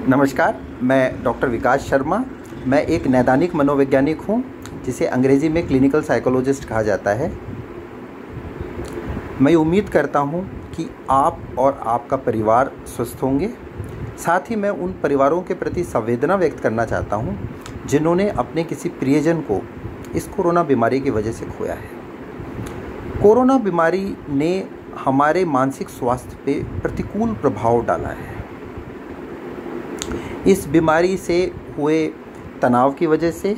नमस्कार, मैं डॉक्टर विकास शर्मा। मैं एक नैदानिक मनोवैज्ञानिक हूँ, जिसे अंग्रेज़ी में क्लिनिकल साइकोलॉजिस्ट कहा जाता है। मैं उम्मीद करता हूँ कि आप और आपका परिवार स्वस्थ होंगे। साथ ही मैं उन परिवारों के प्रति संवेदना व्यक्त करना चाहता हूँ जिन्होंने अपने किसी प्रियजन को इस कोरोना बीमारी की वजह से खोया है। कोरोना बीमारी ने हमारे मानसिक स्वास्थ्य पे प्रतिकूल प्रभाव डाला है। इस बीमारी से हुए तनाव की वजह से,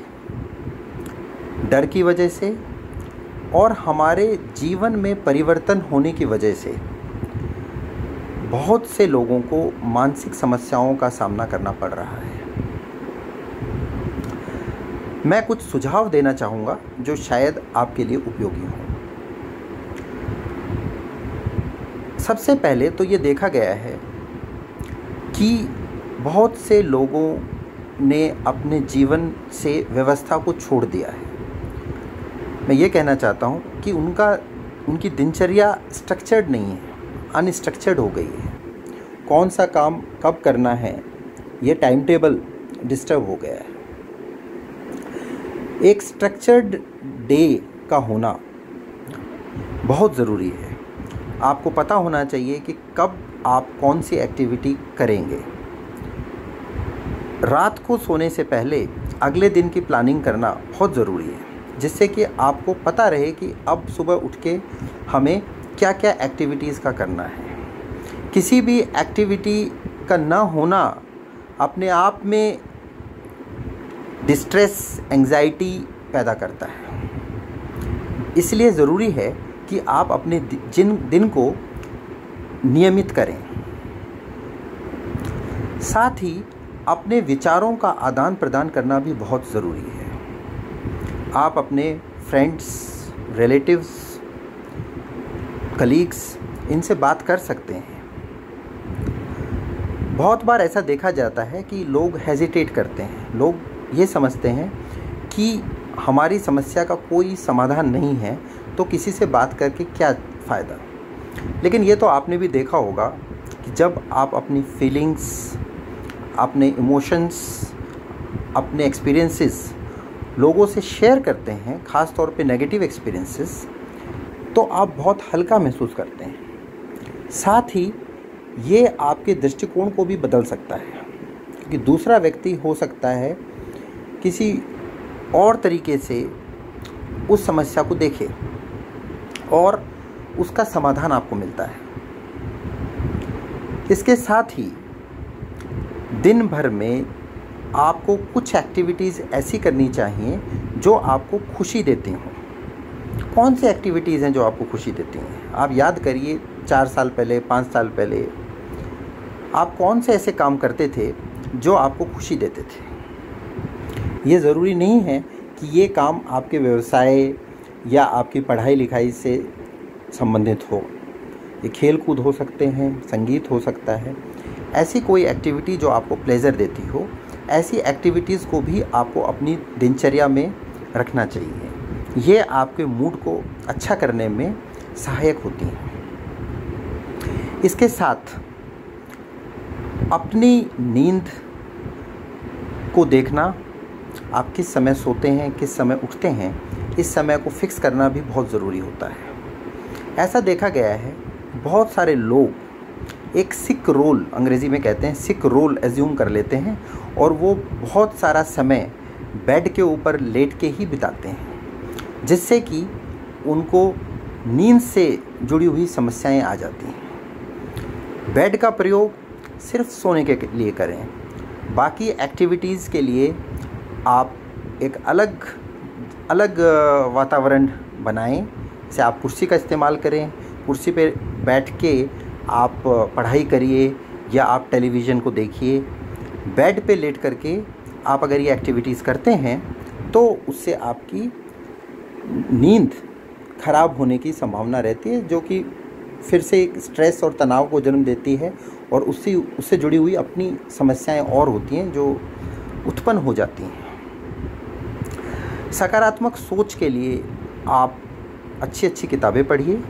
डर की वजह से और हमारे जीवन में परिवर्तन होने की वजह से बहुत से लोगों को मानसिक समस्याओं का सामना करना पड़ रहा है। मैं कुछ सुझाव देना चाहूँगा जो शायद आपके लिए उपयोगी हों। सबसे पहले तो ये देखा गया है कि बहुत से लोगों ने अपने जीवन से व्यवस्था को छोड़ दिया है। मैं ये कहना चाहता हूँ कि उनकी दिनचर्या स्ट्रक्चर्ड नहीं है, अनस्ट्रक्चर्ड हो गई है। कौन सा काम कब करना है, ये टाइम टेबल डिस्टर्ब हो गया है। एक स्ट्रक्चर्ड डे का होना बहुत ज़रूरी है। आपको पता होना चाहिए कि कब आप कौन सी एक्टिविटी करेंगे। रात को सोने से पहले अगले दिन की प्लानिंग करना बहुत ज़रूरी है, जिससे कि आपको पता रहे कि अब सुबह उठ के हमें क्या क्या एक्टिविटीज़ का करना है। किसी भी एक्टिविटी का ना होना अपने आप में डिस्ट्रेस, एंजाइटी पैदा करता है। इसलिए ज़रूरी है कि आप अपने दिन को नियमित करें। साथ ही अपने विचारों का आदान प्रदान करना भी बहुत ज़रूरी है। आप अपने फ्रेंड्स, रिलेटिव्स, कलीग्स इनसे बात कर सकते हैं। बहुत बार ऐसा देखा जाता है कि लोग हेजिटेट करते हैं। लोग ये समझते हैं कि हमारी समस्या का कोई समाधान नहीं है, तो किसी से बात करके क्या फ़ायदा। लेकिन ये तो आपने भी देखा होगा कि जब आप अपनी फीलिंग्स, अपने इमोशंस, अपने एक्सपीरियंसेस लोगों से शेयर करते हैं, ख़ास तौर पे नेगेटिव एक्सपीरियंसेस, तो आप बहुत हल्का महसूस करते हैं। साथ ही ये आपके दृष्टिकोण को भी बदल सकता है, क्योंकि दूसरा व्यक्ति हो सकता है किसी और तरीके से उस समस्या को देखे और उसका समाधान आपको मिलता है। इसके साथ ही दिन भर में आपको कुछ एक्टिविटीज़ ऐसी करनी चाहिए जो आपको खुशी देती हों। कौन सी एक्टिविटीज़ हैं जो आपको खुशी देती हैं? आप याद करिए 4 साल पहले, 5 साल पहले आप कौन से ऐसे काम करते थे जो आपको खुशी देते थे। ये ज़रूरी नहीं है कि ये काम आपके व्यवसाय या आपकी पढ़ाई लिखाई से संबंधित हो। ये खेल कूद हो सकते हैं, संगीत हो सकता है। ऐसी कोई एक्टिविटी जो आपको प्लेज़र देती हो, ऐसी एक्टिविटीज़ को भी आपको अपनी दिनचर्या में रखना चाहिए। ये आपके मूड को अच्छा करने में सहायक होती हैं। इसके साथ अपनी नींद को देखना, आप किस समय सोते हैं, किस समय उठते हैं, इस समय को फिक्स करना भी बहुत ज़रूरी होता है। ऐसा देखा गया है बहुत सारे लोग एक सिक रोल, अंग्रेज़ी में कहते हैं सिक रोल, एज्यूम कर लेते हैं और वो बहुत सारा समय बेड के ऊपर लेट के ही बिताते हैं, जिससे कि उनको नींद से जुड़ी हुई समस्याएं आ जाती हैं। बेड का प्रयोग सिर्फ सोने के लिए करें। बाकी एक्टिविटीज़ के लिए आप एक अलग वातावरण बनाएं। जैसे आप कुर्सी का इस्तेमाल करें, कुर्सी पे बैठ के आप पढ़ाई करिए या आप टेलीविज़न को देखिए। बेड पे लेट करके आप अगर ये एक्टिविटीज़ करते हैं तो उससे आपकी नींद खराब होने की संभावना रहती है, जो कि फिर से एक स्ट्रेस और तनाव को जन्म देती है और उससे जुड़ी हुई अपनी समस्याएं और होती हैं जो उत्पन्न हो जाती हैं। सकारात्मक सोच के लिए आप अच्छी किताबें पढ़िए,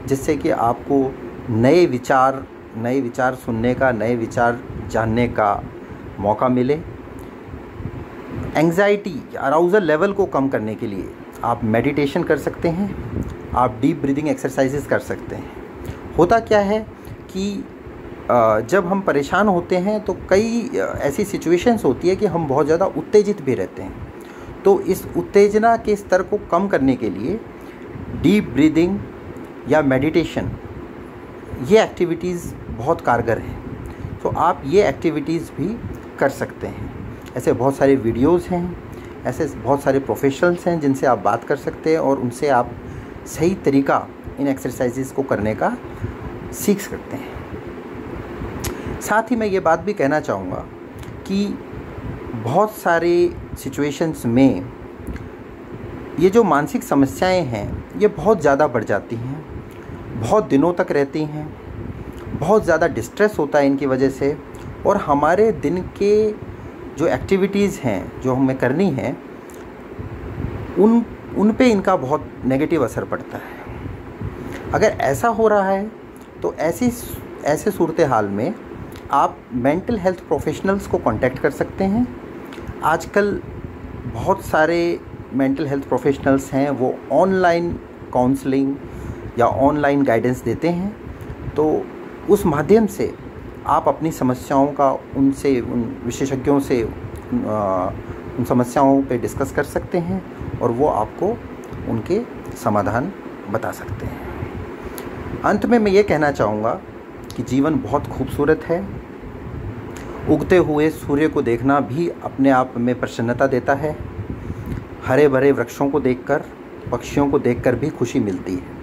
जिससे कि आपको नए विचार सुनने का, नए विचार जानने का मौका मिले। एंग्जाइटी, अराउजल लेवल को कम करने के लिए आप मेडिटेशन कर सकते हैं, आप डीप ब्रीदिंग एक्सरसाइजेस कर सकते हैं। होता क्या है कि जब हम परेशान होते हैं तो कई ऐसी सिचुएशंस होती है कि हम बहुत ज़्यादा उत्तेजित भी रहते हैं। तो इस उत्तेजना के स्तर को कम करने के लिए डीप ब्रीदिंग या मेडिटेशन, ये एक्टिविटीज़ बहुत कारगर हैं। तो आप ये एक्टिविटीज़ भी कर सकते हैं। ऐसे बहुत सारे वीडियोज़ हैं, ऐसे बहुत सारे प्रोफेशनल्स हैं जिनसे आप बात कर सकते हैं और उनसे आप सही तरीका इन एक्सरसाइजेज़ को करने का सीख सकते हैं। साथ ही मैं ये बात भी कहना चाहूँगा कि बहुत सारे सिचुएशंस में ये जो मानसिक समस्याएं हैं ये बहुत ज़्यादा बढ़ जाती हैं, बहुत दिनों तक रहती हैं, बहुत ज़्यादा डिस्ट्रेस होता है इनकी वजह से, और हमारे दिन के जो एक्टिविटीज़ हैं जो हमें करनी है उन पे इनका बहुत नेगेटिव असर पड़ता है। अगर ऐसा हो रहा है तो ऐसे सूरत हाल में आप मेंटल हेल्थ प्रोफेशनल्स को कांटेक्ट कर सकते हैं। आजकल बहुत सारे मेंटल हेल्थ प्रोफेशनल्स हैं, वो ऑनलाइन काउंसलिंग या ऑनलाइन गाइडेंस देते हैं। तो उस माध्यम से आप अपनी समस्याओं का उन विशेषज्ञों से उन समस्याओं पे डिस्कस कर सकते हैं और वो आपको उनके समाधान बता सकते हैं। अंत में मैं ये कहना चाहूँगा कि जीवन बहुत खूबसूरत है। उगते हुए सूर्य को देखना भी अपने आप में प्रसन्नता देता है। हरे भरे वृक्षों को देखकर, पक्षियों को देखकर भी खुशी मिलती है।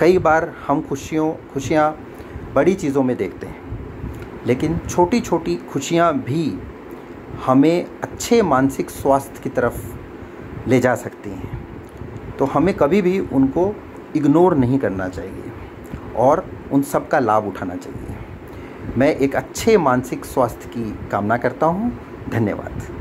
कई बार हम खुशियाँ बड़ी चीज़ों में देखते हैं, लेकिन छोटी छोटी खुशियाँ भी हमें अच्छे मानसिक स्वास्थ्य की तरफ ले जा सकती हैं। तो हमें कभी भी उनको इग्नोर नहीं करना चाहिए और उन सब का लाभ उठाना चाहिए। मैं एक अच्छे मानसिक स्वास्थ्य की कामना करता हूँ। धन्यवाद।